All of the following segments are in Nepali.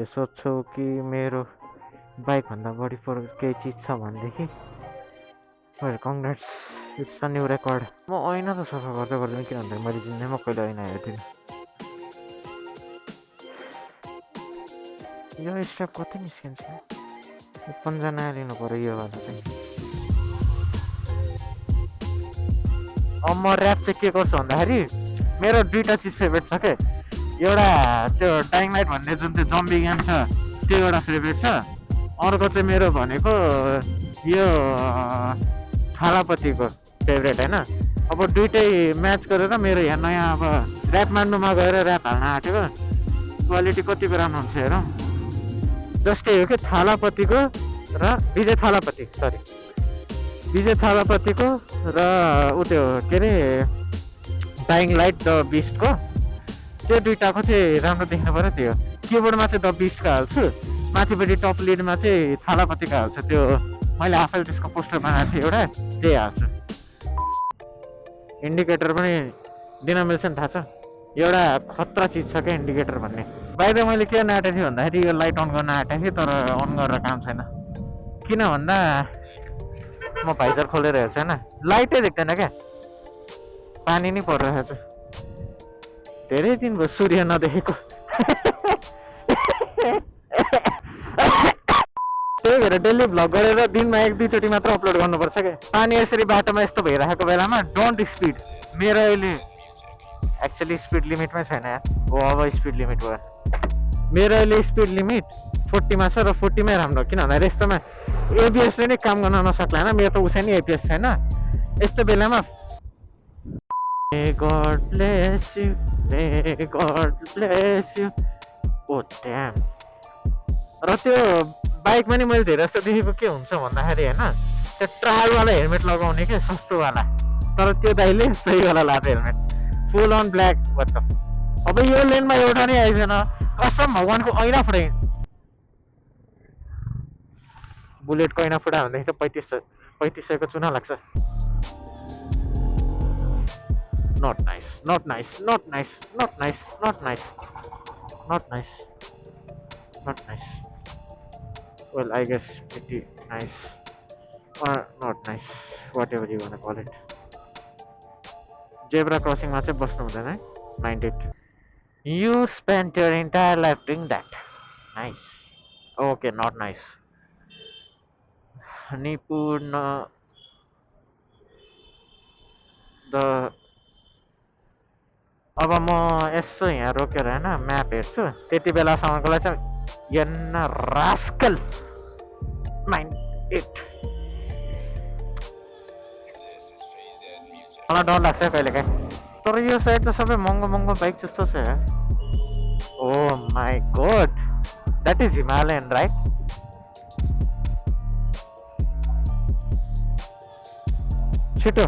तिमीहरूले सोध्छौ कि मेरो बाइकभन्दा बढी केही चिज छ भनेदेखि congrats, it's a new record. म ऐना त सफा गर्दै गर्दैन, किन भन्दा मैले जिन्दगीमा कहिले ऐना हेर्दिनँ। यो स्टेप कति निस्किन्छ? 50 लिनु पऱ्यो यो वाला चाहिँ। अब म ऱ्याप चाहिँ के गर्छु भन्दाखेरि मेरो दुईवटा चिज फेभरेट छ क्या। एउटा त्यो डाइङ लाइट भन्ने जुन चाहिँ जम्बी गेम छ त्यो एउटा फेभरेट छ। अर्को चाहिँ मेरो भनेको यो थालापतिको फेभरेट होइन। अब दुइटै म्याच गरेर मेरो यहाँ नयाँ अब ऱ्याप मान्नुमा गएर ऱ्याप हाल्न आँटेको। क्वालिटी कतिको राम्रो हुन्छ हेरौँ। जस्तै हो कि थालापतिको र विजय थालापतिको र उ त्यो के अरे डाइङ लाइट द बिस्टको त्यो दुइटाको चाहिँ राम्रो देख्नु पऱ्यो। त्यो किबोर्डमा चाहिँ द बिस्टको हाल्छु, माथिपट्टि टप लिडमा चाहिँ थालापतिको हाल्छु। त्यो मैले आफैले त्यसको पोस्टर बनाएको थिएँ एउटा, त्यही हाल्छु। इन्डिकेटर पनि दिन मिल्छ नि, थाहा छ? एउटा खतरा चिज छ क्या इन्डिकेटर भन्ने। बाहिर मैले किन आँटेको थिएँ भन्दाखेरि यो लाइट अन गर्न आँटेको थिएँ, तर अन गरेर काम छैन। किन भन्दा म भाइजर खोलेर हेर्छु होइन, लाइटै देख्दैन क्या, पानी नै परिरहेको छ। धेरै दिन भयो सूर्य नदेखेको। त्यही भएर डेली भ्लग गरेर दिनमा 1-2चोटि मात्र अपलोड गर्नुपर्छ क्या। पानी यसरी बाटोमा यस्तो भइरहेको बेलामा डोन्ट स्पिड। मेरो अहिले एक्चुअली स्पिड लिमिटमै छैन यार। हो अब स्पिड लिमिट भयो। मेरो अहिले स्पिड लिमिट 40मा छ र 40मै राम्रो। किन भन्दाखेरि यस्तोमा एबिएसले नै काम गर्न नसक्ला होइन। मेरो त उसै नि एबिएस छैन। यस्तो बेलामा God bless you, may God bless you. Oh damn. र त्यो बाइकमा नि मैले धेरै जस्तो देखेको के हुन्छ भन्दाखेरि होइन, त्यो ट्रायलवाला हेलमेट लगाउने क्या, सस्तोवाला। तर त्यो दाइले सहीवाला लाएको हेलमेट, फुल अन ब्ल्याक। अब यो लेनमा एउटा नै आइजन, कसम भगवान्को ऐना फुटाइ। बुलेटको ऐना फुटायो भनेदेखि त 3500को चुना लाग्छ। Not nice, not nice, not nice, not nice, not nice, not nice, not nice. Well, I guess pretty nice or not nice, whatever you wanna call it. Zebra crossing मा चाहिँ बस्नु हुँदैन है, mind it. You spent your entire life doing that. Nice. Okay, not nice. Nipurna the अब म यसो यहाँ रोकेर होइन म्याप हेर्छु, त्यति बेलासम्मकोलाई चाहिँ यन्न रास्कल माइन्ड इट। मलाई डर लाग्छ कहिलेकाहीँ। तर यो साइड त सबै महँगो बाइक जस्तो छ यार। Oh my god, that is Himalayan right? छिटो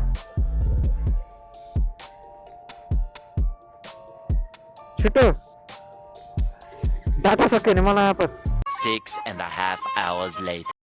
छिटो, डाटा सक्यो नि मलाई अब। 6.5 hours later.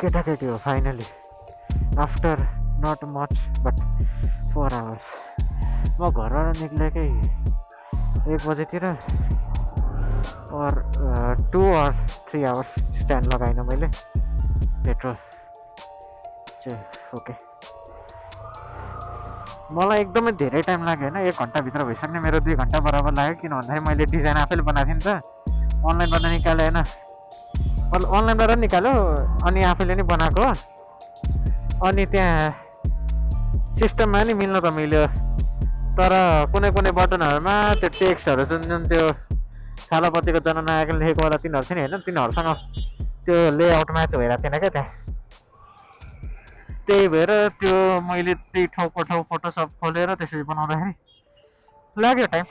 केटाकेटी हो finally, after not much but 4 hours. म घरबाट निक्लेकै 1 बजेतिर और 2 or 3 आवर्स स्ट्यान्ड लगाइन मैले पेट्रोल चाहिँ। ओके, मलाई एकदमै धेरै टाइम लाग्यो होइन, 1 घन्टाभित्र भइसक्ने। मेरो 2 घन्टा बराबर लाग्यो, किन भन्दाखेरि मैले डिजाइन आफैले बनाएको थिएँ नि त, अनलाइनबाट निकालेँ होइन। अनलाइनबाट निकाल्यो अनि आफैले नि बनाएको अनि त्यहाँ सिस्टममा नि मिल्न त मिल्यो तर कुनै कुनै बटनहरूमा त्यो टेक्स्टहरू जुन त्यो थालापतिको जननायकले लेखेको वाला तिनीहरू थियो नि होइन तिनीहरूसँग त्यो लेआउट म्याच भइरहेको थिएन क्या त्यहाँ त्यही भएर त्यो मैले त्यही ठाउँको ठाउँ फोटोसप खोलेर त्यसरी बनाउँदाखेरि लाग्यो time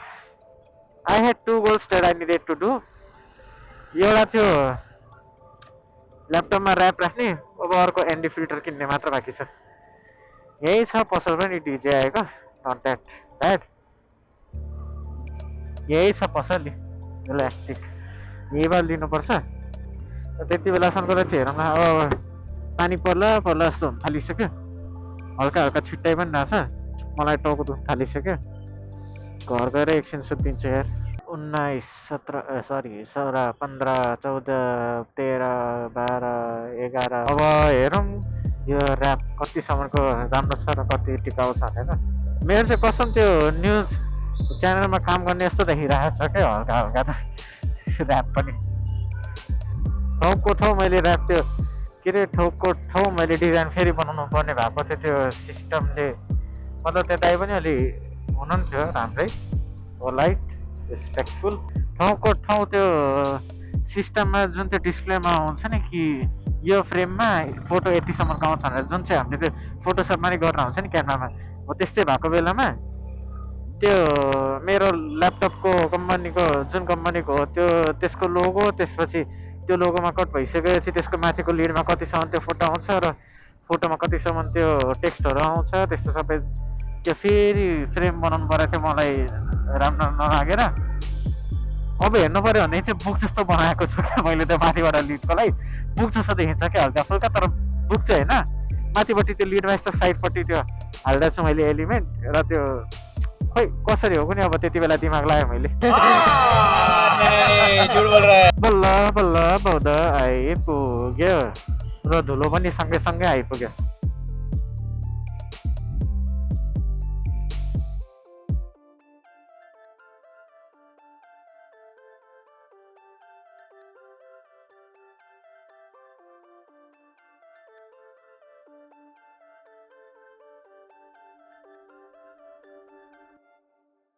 I head 2 goals that I needed to do एउटा थियो ल्यापटपमा ऱ्याप राख्ने अब अर्को एनडी फिल्टर किन्ने मात्र बाँकी छ यही छ पसल पनि डिजे आएको नट द्याट ब्याड यही छ पसल नि इलास्टिक यही बार लिनुपर्छ त्यति बेलासम्मको चाहिँ हेरौँ न अब पानी पर्ला जस्तो हुन थालिसक्यो हल्का हल्का छिट्टै पनि रहेछ मलाई टाउको दुख्न थालिसक्यो घर गएर एकछिन सुत्दिन्छु यार 19 17 सरी 16 15 14 13 12 11 अब हेरौँ यो ऱ्याप कतिसम्मको राम्रो छ र कति टिकाउ छ होइन मेरो चाहिँ कसम त्यो न्युज च्यानलमा काम गर्ने जस्तो देखिरहेको छ क्या हल्का हल्का त ऱ्याप पनि ठाउँको ठाउँ मैले ऱ्याप त्यो के अरे ठाउँको ठाउँ मैले डिजाइन फेरि बनाउनु पर्ने भएको थियो त्यो सिस्टमले मतलब त्यो दाइ पनि अलि हुनुहुन्थ्यो राम्रै पोलाइट रेस्पेक्टफुल ठाउँको ठाउँ त्यो सिस्टममा जुन त्यो डिस्प्लेमा हुन्छ नि कि यो फ्रेममा फोटो यतिसम्मको आउँछ भनेर जुन चाहिँ हामीले त्यो फोटोसपमा नि गर्न हुन्छ नि क्यामेरामा हो त्यस्तै भएको बेलामा त्यो मेरो ल्यापटपको कम्पनीको जुन कम्पनीको हो त्यो त्यसको लोगो त्यसपछि त्यो लोगोमा कट भइसकेपछि त्यसको माथिको लिडमा कतिसम्म त्यो फोटो आउँछ र फोटोमा कतिसम्म त्यो टेक्स्टहरू आउँछ त्यस्तो सबै त्यो फेरि फ्रेम बनाउनु परेको थियो मलाई राम्रो नलागेर अब हेर्नु पऱ्यो भने चाहिँ बुक जस्तो बनाएको छु क्या मैले त्यो माथिबाट लिडकोलाई बुक जस्तो देखिन्छ क्या हल्का फुल्का तर बुक चाहिँ होइन माथिपट्टि त्यो लिडमा यस्तो साइडपट्टि त्यो हाल्दा छु मैले एलिमेन्ट र त्यो खोइ कसरी हो पनि अब त्यति बेला दिमाग लाग्यो मैले बल्ल बल्ल बौद्ध आइपुग्यो र धुलो पनि सँगै सँगै आइपुग्यो